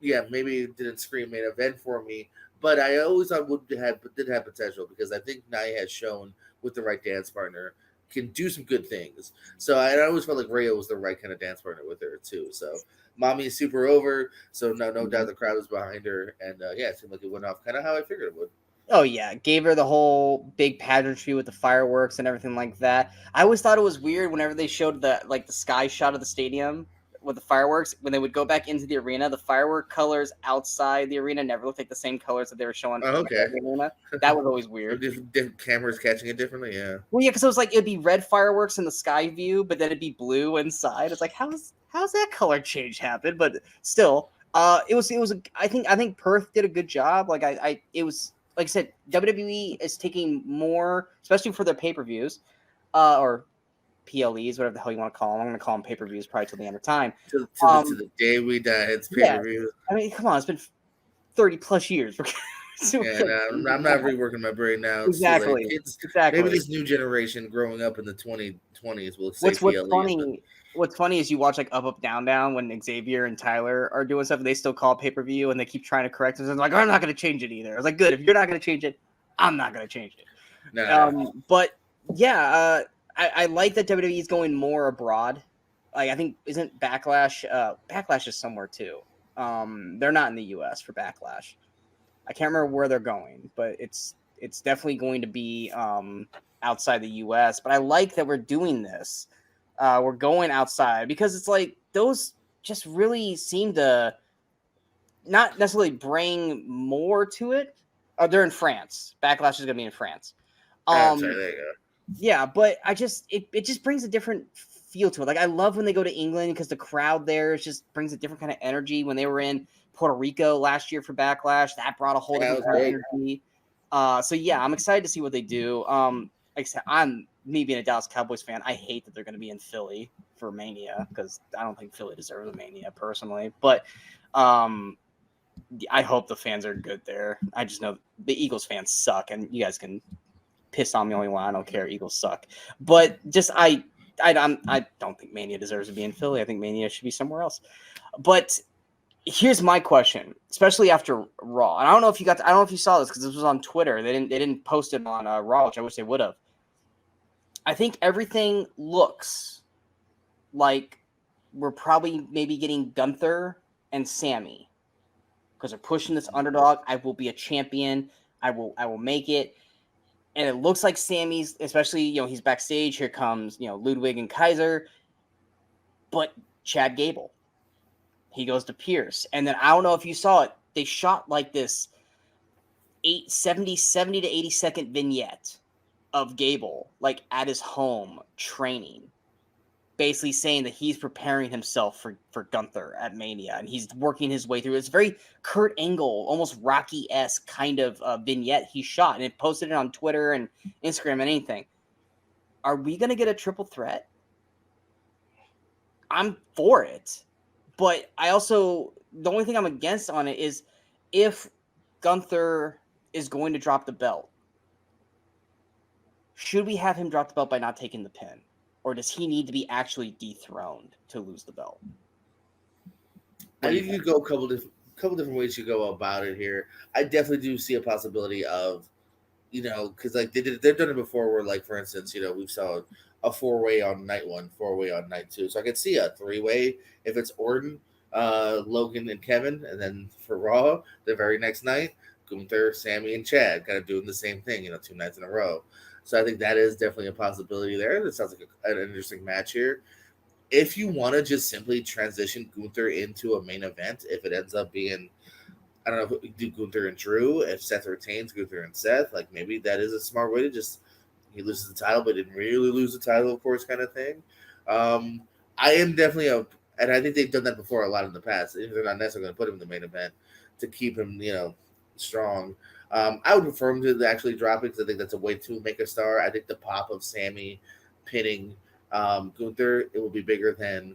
maybe it didn't scream main event for me, but I always thought did have potential, because I think Nia has shown with the right dance partner can do some good things. So I always felt like Rhea was the right kind of dance partner with her too. So Mommy is super over. So no doubt the crowd was behind her, and it seemed like it went off kind of how I figured it would. Oh yeah, gave her the whole big pageantry with the fireworks and everything like that. I always thought it was weird whenever they showed the sky shot of the stadium with the fireworks. When they would go back into the arena, the firework colors outside the arena never looked like the same colors that they were showing Oh, okay. inside the arena. That was always weird. Different cameras catching it differently, yeah. Well, yeah, because it was like it'd be red fireworks in the sky view, but then it'd be blue inside. It's like how's that color change happen? But still, it was. I think Perth did a good job. It was. Like I said, WWE is taking more, especially for their pay-per-views, or PLEs, whatever the hell you want to call them. I'm going to call them pay-per-views probably till the end of time. To the day we die, it's pay-per-view. I mean, come on, it's been 30-plus years. I'm not reworking my brain now. Exactly. Exactly. Maybe this new generation growing up in the 2020s will say PLEs. What's funny is you watch like Up Up Down Down when Xavier and Tyler are doing stuff, and they still call it pay-per-view, and they keep trying to correct us. And like, I'm not going to change it either. I was like, good. If you're not going to change it, I'm not going to change it. No. But yeah, I like that WWE is going more abroad. Like I think isn't Backlash? Backlash is somewhere too. They're not in the U.S. for Backlash. I can't remember where they're going, but it's definitely going to be outside the U.S. But I like that we're doing this. We're going outside because it's like those just really seem to not necessarily bring more to it. They're in France. Backlash is going to be in France. Sorry, there you go. Yeah, but it just brings a different feel to it. Like I love when they go to England because the crowd there just brings a different kind of energy. When they were in Puerto Rico last year for Backlash, that brought a whole different kind of energy. So yeah, I'm excited to see what they do. Like I said, me being a Dallas Cowboys fan, I hate that they're going to be in Philly for Mania because I don't think Philly deserves a Mania personally. But I hope the fans are good there. I just know the Eagles fans suck, and you guys can piss on me only one. I don't care. Eagles suck. But just I don't think Mania deserves to be in Philly. I think Mania should be somewhere else. But here's my question, especially after Raw. And I don't know if you saw this because this was on Twitter. They didn't post it on Raw, which I wish they would have. I think everything looks like we're probably maybe getting Gunther and Sammy because they're pushing this underdog. I will be a champion. I will make it. And it looks like Sammy's, especially, he's backstage. Here comes, Ludwig and Kaiser. But Chad Gable. He goes to Pierce. And then I don't know if you saw it. They shot like this 70 to 80 second vignette of Gable, like at his home training, basically saying that he's preparing himself for Gunther at Mania, and he's working his way through. It's very Kurt Angle, almost Rocky-esque kind of vignette he shot, and it posted it on Twitter and Instagram and anything. Are we going to get a triple threat? I'm for it, but I also, the only thing I'm against on it is if Gunther is going to drop the belt, should we have him drop the belt by not taking the pin? Or does he need to be actually dethroned to lose the belt? I think you go a couple different ways you go about it here. I definitely do see a possibility of, because like they've done it before, where like for instance, we saw a 4-way on night 1, 4-way on night 2. So I could see a 3-way if it's Orton, Logan, and Kevin, and then for Raw the very next night, Gunther, Sammy, and Chad kind of doing the same thing, 2 nights in a row. So I think that is definitely a possibility there. That sounds like an interesting match here. If you want to just simply transition Gunther into a main event, if it ends up being, I don't know, do Gunther and Drew, if Seth retains Gunther and Seth, like maybe that is a smart way to just, he loses the title, but didn't really lose the title, of course, kind of thing. I am definitely and I think they've done that before a lot in the past. If they're not necessarily going to put him in the main event to keep him, strong. I would prefer him to actually drop it because I think that's a way to make a star. I think the pop of Sammy pinning Gunther, it will be bigger than,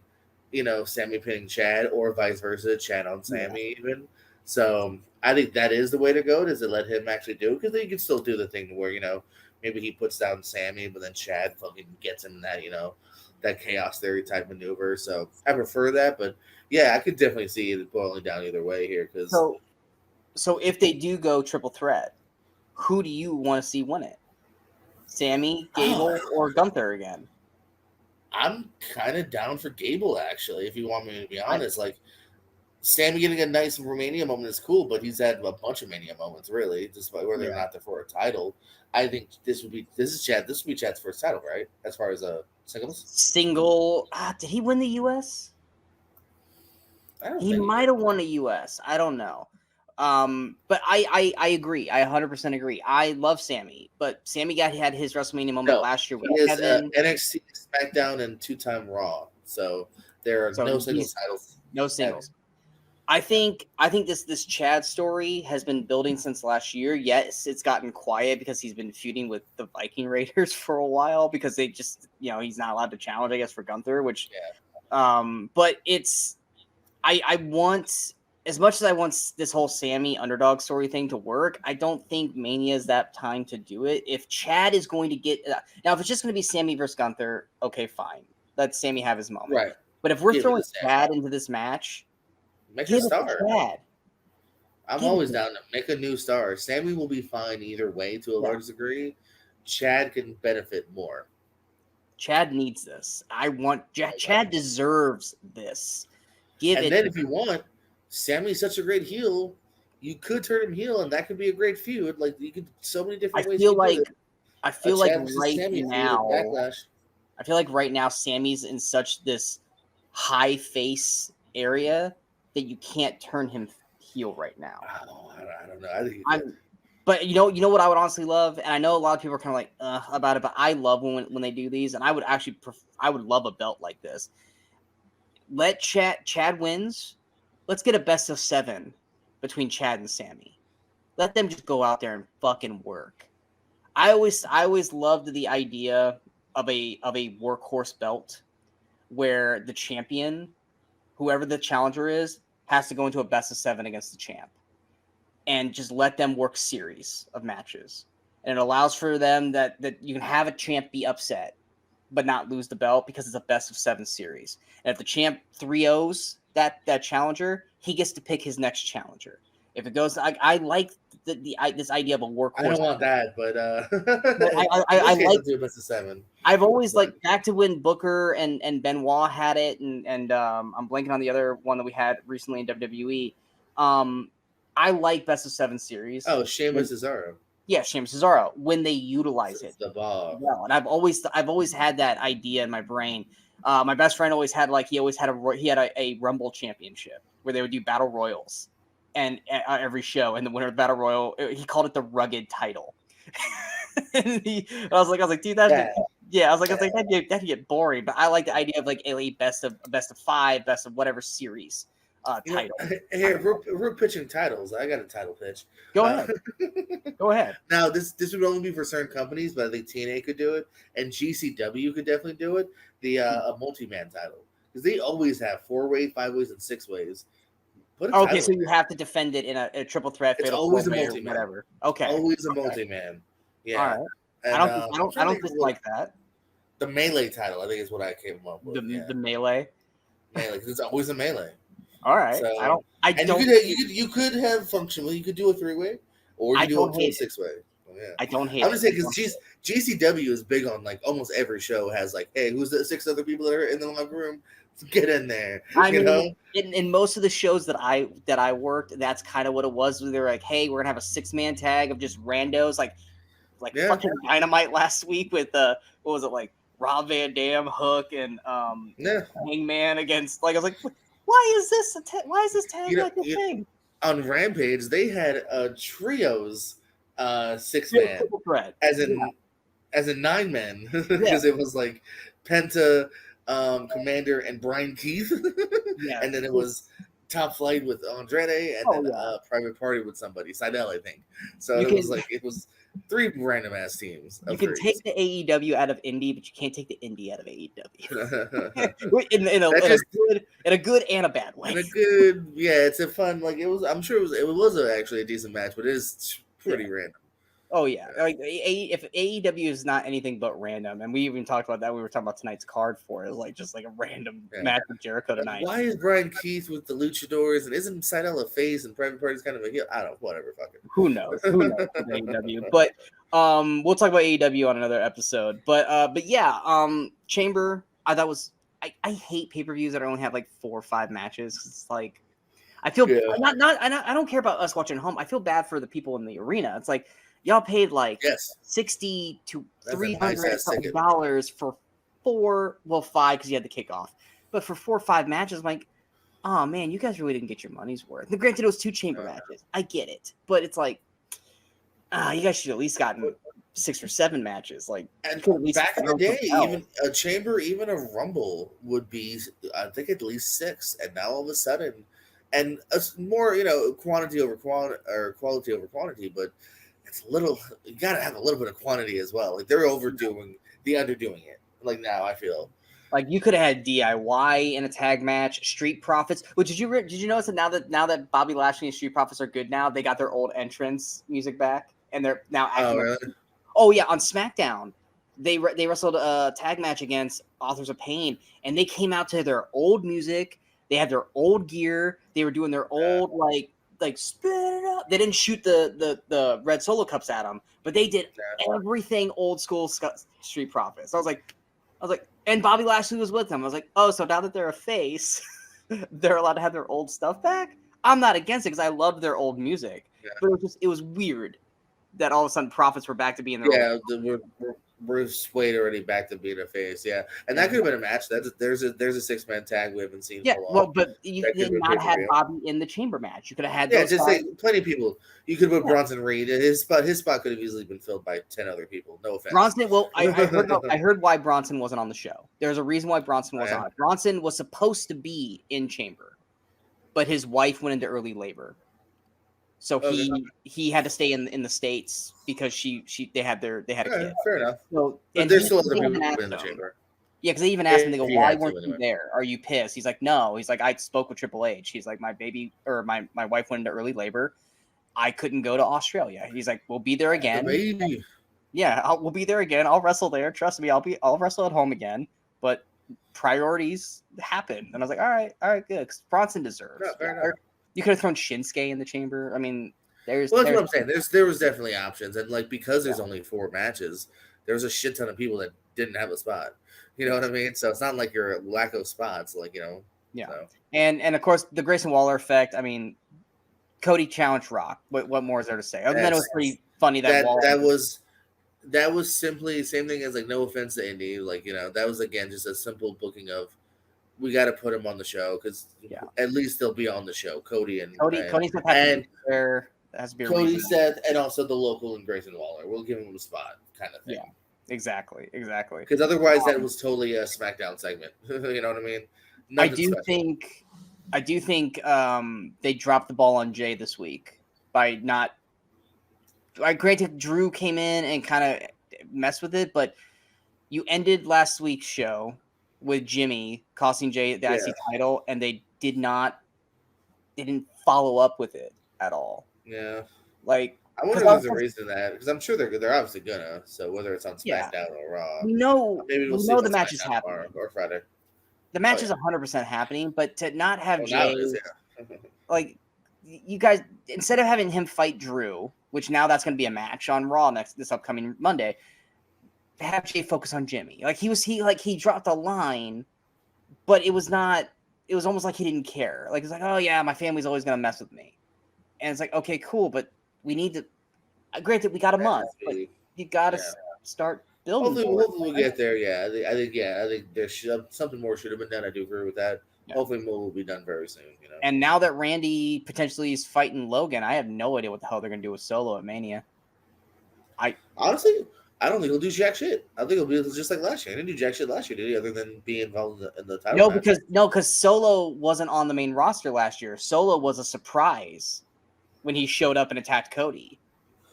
Sammy pinning Chad, or vice versa, Chad on Sammy even. So I think that is the way to go. Does it let him actually do it? Because then you can still do the thing where, maybe he puts down Sammy, but then Chad fucking gets him that, that chaos theory type maneuver. So I prefer that. But yeah, I could definitely see it boiling down either way here. Because So if they do go triple threat, who do you want to see win it? Sammy, Gable, or Gunther again? I'm kind of down for Gable, actually, if you want me to be honest. Like, Sammy getting a nice Romania moment is cool, but he's had a bunch of Mania moments, really, despite whether or not they're for a title. I think this would be Chad's first title, right? As far as singles? Did he win the US? He might have won the US. I don't know. But I agree. I 100% agree. I love Sammy, but Sammy had his WrestleMania moment last year with Kevin. NXT, SmackDown, and 2-time Raw. So there are no singles titles. No singles. I think this Chad story has been building since last year. Yes, it's gotten quiet because he's been feuding with the Viking Raiders for a while because they just, he's not allowed to challenge, I guess, for Gunther, which but it's I want, as much as I want this whole Sammy underdog story thing to work, I don't think Mania is that time to do it. If Chad is going to get now, if it's just going to be Sammy versus Gunther, okay, fine. Let Sammy have his moment. Right. But if we're throwing Chad into this match, make a star. I'm always down to make a new star. Sammy will be fine either way to a large degree. Chad can benefit more. Chad needs this. Chad deserves this. If you want, Sammy's such a great heel, you could turn him heel, and that could be a great feud. Like, you could so many different ways. I feel like right now Sammy's in such this high face area that you can't turn him heel right now. I don't know. I think but you know what I would honestly love, and I know a lot of people are kind of like about it, but I love when they do these, and I would actually I would love a belt like this. Let Chad wins. Let's get a best of 7 between Chad and Sammy. Let them just go out there and fucking work. I always loved the idea of a workhorse belt where the champion, whoever the challenger is, has to go into a best of 7 against the champ. And just let them work series of matches. And it allows for them that you can have a champ be upset but not lose the belt because it's a best of 7 series. And if the champ 3-0s that challenger, he gets to pick his next challenger. If it goes, I like this idea of a workhorse. I don't want that, but I like do best of 7. I've always liked back to when Booker and Benoit had it, and I'm blanking on the other one that we had recently in WWE. I like best of 7 series. Oh, Sheamus Cesaro. Yeah, Sheamus Cesaro, when they utilize it. The ball. Yeah, and I've always had that idea in my brain. My best friend always had a Rumble championship where they would do battle royals, and every show, and the winner of the battle royal, he called it the rugged title. I was like, dude, that'd get boring. But I like the idea of like a best of 5, best of whatever series. Title. Here, we're pitching titles. I got a title pitch. Go ahead. Go ahead. Now, this would only be for certain companies, but I think TNA could do it, and GCW could definitely do it. A multi-man title, because they always have 4-way, 5-ways, and 6-ways. Okay, so you have to defend it in a triple threat. It's always a multi-man. Whatever. Okay. Always a multi-man. Yeah. All right. And, I don't dislike that. The melee title, I think, is what I came up with. The melee. Melee, because it's always a melee. All right. So, you could have functionally. You could do a 3-way, or you do a 6-way. Yeah. I don't hate I'm it. just saying because GCW is big on like almost every show has like, hey, who's the 6 other people that are in the locker room? Get in there. I You mean, know? in most of the shows that I worked, that's kind of what it was. They were like, hey, we're gonna have a 6-man tag of just randos, like Yeah. fucking Dynamite last week with what was it, like Rob Van Dam, Hook, and Yeah. Hangman against, like, I was like, why is this why is this tag like a thing? On Rampage, they had trios 6 Yeah, man triple threat. as Yeah. a 9 man Yeah. because it was like Penta, Commander, and Brian Keith, Yeah. and then it was Top Flight with Andrade, and Oh, then yeah. Private Party with somebody, Seidel, I think. So You it was 3 random ass teams. You Of can take threes. the AEW out of indie, but you can't take the indie out of AEW. in a good and a bad way. And a good, yeah, it's a fun, like it was. I'm sure it was actually a decent match, but it is pretty random. Oh yeah, like if AEW is not anything but random, and we even talked about that. We were talking about tonight's card for it. It was like just like a random match with Jericho tonight. Why is Brian Keith with the Luchadors, and isn't Seidel a face and Private Party's kind of a heel? I don't know, whatever, fuck it. Who knows? Who knows with AEW? But we'll talk about AEW on another episode. But yeah, Chamber. I thought was I hate pay-per-views that only have like 4 or 5 matches. It's like I feel I don't care about us watching at home. I feel bad for the people in the arena. It's like y'all paid like $60 to $300 for 5 because you had the kickoff, but for 4 or 5 matches, I'm like, oh man, you guys really didn't get your money's worth. And granted, it was 2 chamber matches. I get it, but it's like, you guys should at least gotten 6 or 7 matches. Like, and back in the day, even a chamber, even a rumble would be, I think, at least 6. And now all of a sudden, and it's more, quantity over quality or quality over quantity, but it's a little. You gotta have a little bit of quantity as well. Like they're underdoing it. Like now, I feel. Like you could have had DIY in a tag match, Street Profits. Which did you notice that now that Bobby Lashley and Street Profits are good now, they got their old entrance music back, and they're now acting. Oh, really? Oh yeah, on SmackDown, they wrestled a tag match against Authors of Pain, and they came out to their old music. They had their old gear. They were doing their old like spit it up. They didn't shoot the red solo cups at them, but they did everything old school Street Profits. I was like, and Bobby Lashley was with them. I was like, oh, so now that they're a face, they're allowed to have their old stuff back. I'm not against it because I loved their old music, but it was weird that all of a sudden Profits were back to being their old. Bruce Wade already back to being a face, and that could have been a match. There's a 6-man tag we haven't seen. Well, but you did not have Bobby in the chamber match. You could have had plenty of people. You could put Bronson Reed. His spot could have easily been filled by 10 other people. No offense. Bronson. Well, I heard why Bronson wasn't on the show. There's a reason why Bronson wasn't on it. Bronson was supposed to be in chamber, but his wife went into early labor. So he had to stay in the States because they had a kid. Fair enough. So, but there's still other people in the chamber. Yeah, because they even asked him, they go, why weren't you there? Are you pissed? He's like, no. He's like, I spoke with Triple H. He's like, my wife went into early labor. I couldn't go to Australia. He's like, we'll be there again. The baby. Yeah, we'll be there again. I'll wrestle there. Trust me, I'll wrestle at home again. But priorities happen. And I was like, all right, good. Because Bronson deserves. You could have thrown Shinsuke in the chamber. I mean, that's what I'm saying. There was definitely options, and like because there's only 4 matches, there was a shit ton of people that didn't have a spot. You know what I mean? So it's not like you're a lack of spots, like Yeah, so. and of course the Grayson Waller effect. I mean, Cody challenged Rock. What more is there to say? Other than it was pretty funny that was simply same thing as like no offense to Indy, like that was again just a simple booking of. We got to put him on the show because at least they'll be on the show. Cody's Seth, and also the local and Grayson Waller. We'll give him a spot, kind of thing. Yeah, exactly. Because otherwise, that was totally a SmackDown segment. You know what I mean? I do think they dropped the ball on Jay this week by not. Granted, Drew came in and kind of messed with it, but you ended last week's show with Jimmy costing Jay the IC title, and they didn't follow up with it at all. Yeah, like I wonder if there's a reason to that because I'm sure they're obviously gonna. So whether it's on SmackDown or Raw, maybe we'll know the match is happening or Friday. The match is 100% happening, but to not have Jay, you guys, instead of having him fight Drew, which now that's going to be a match on Raw this upcoming Monday, have Jay focus on Jimmy. Like he dropped a line, but it was not. It was almost like he didn't care. Like it's like, oh yeah, my family's always going to mess with me, and it's like, okay, cool, but we need to. Granted, we got a month, but you got to start building. Hopefully we'll get there. Yeah, I think there's something more should have been done. I do agree with that. Yeah. Hopefully more will be done very soon. You know. And now that Randy potentially is fighting Logan, I have no idea what the hell they're gonna do with Solo at Mania. Honestly, I don't think he'll do jack shit. I think he'll be just like last year. He didn't do jack shit last year, did he? Other than being involved in the title match. Because Solo wasn't on the main roster last year. Solo was a surprise when he showed up and attacked Cody.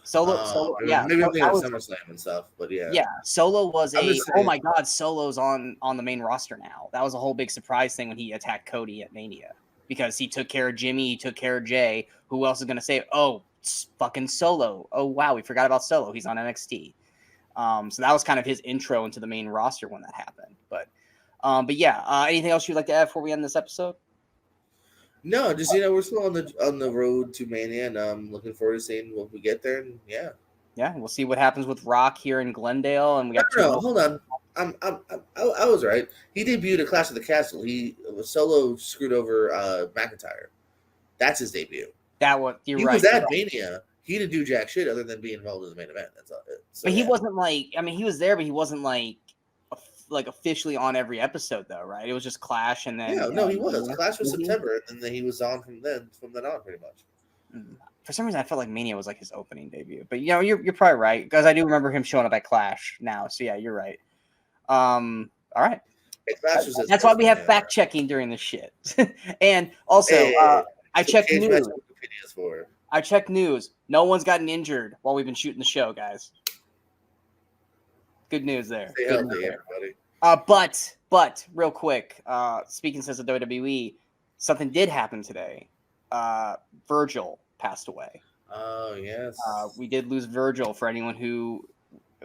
Solo, yeah. Maybe I'm thinking of SummerSlam and stuff, but yeah. Yeah, Solo was oh my God, Solo's on the main roster now. That was a whole big surprise thing when he attacked Cody at Mania because he took care of Jimmy, he took care of Jay. Who else is going to say, oh, it's fucking Solo. Oh, wow, we forgot about Solo. He's on NXT. So that was kind of his intro into the main roster when that happened. But yeah, anything else you'd like to add before we end this episode? No, just we're still on the road to Mania, and I'm looking forward to seeing what we get there. And yeah, we'll see what happens with Rock here in Glendale, and we got. No, hold on, I was right. He debuted at Clash of the Castle. Solo screwed over McIntyre. That's his debut. You're right. He was at Mania. He didn't do jack shit other than being involved in the main event. That's all. So, but he wasn't like. I mean, he was there, but he wasn't like officially on every episode though, right? It was just Clash and then he was. Clash was September and then he was on from then on pretty much. For some reason I felt like Mania was like his opening debut. But you're probably right because I do remember him showing up at Clash now. So yeah, you're right. All right. That's why we have fact checking during the shit. And also I checked news. I checked news. No one's gotten injured while we've been shooting the show, guys. Good news there. Stay healthy, everybody. But real quick, speaking since the WWE, something did happen today. Virgil passed away. Oh yes. We did lose Virgil. For anyone who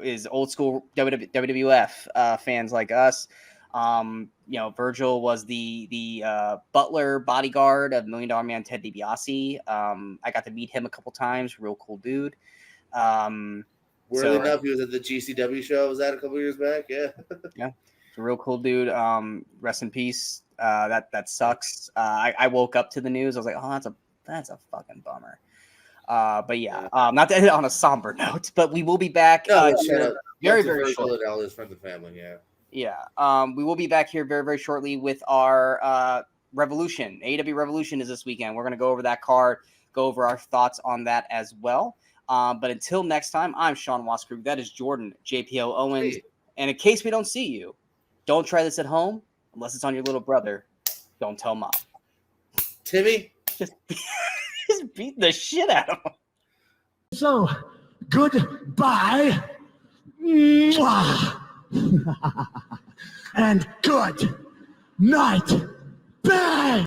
is old school WWF fans like us, Virgil was the butler bodyguard of $1 Million Man Ted DiBiase. I got to meet him a couple times. Real cool dude. Weirdly enough, he was at the GCW show. Was that a couple years back? Yeah. Yeah. He's a real cool dude. Rest in peace. That sucks. I woke up to the news. I was like, oh, that's a fucking bummer. But yeah, not to end it on a somber note, but we will be back. Very, very shortly. All his friends and family, yeah. Yeah. We will be back here very, very shortly with our Revolution. AEW Revolution is this weekend. We're going to go over that card, go over our thoughts on that as well. But until next time, I'm Sean Waskrug. That is Jordan JPO Owens. Hey. And in case we don't see you, don't try this at home unless it's on your little brother. Don't tell mom. Timmy? Just beat the shit out of him. So, goodbye. And good night. Bye.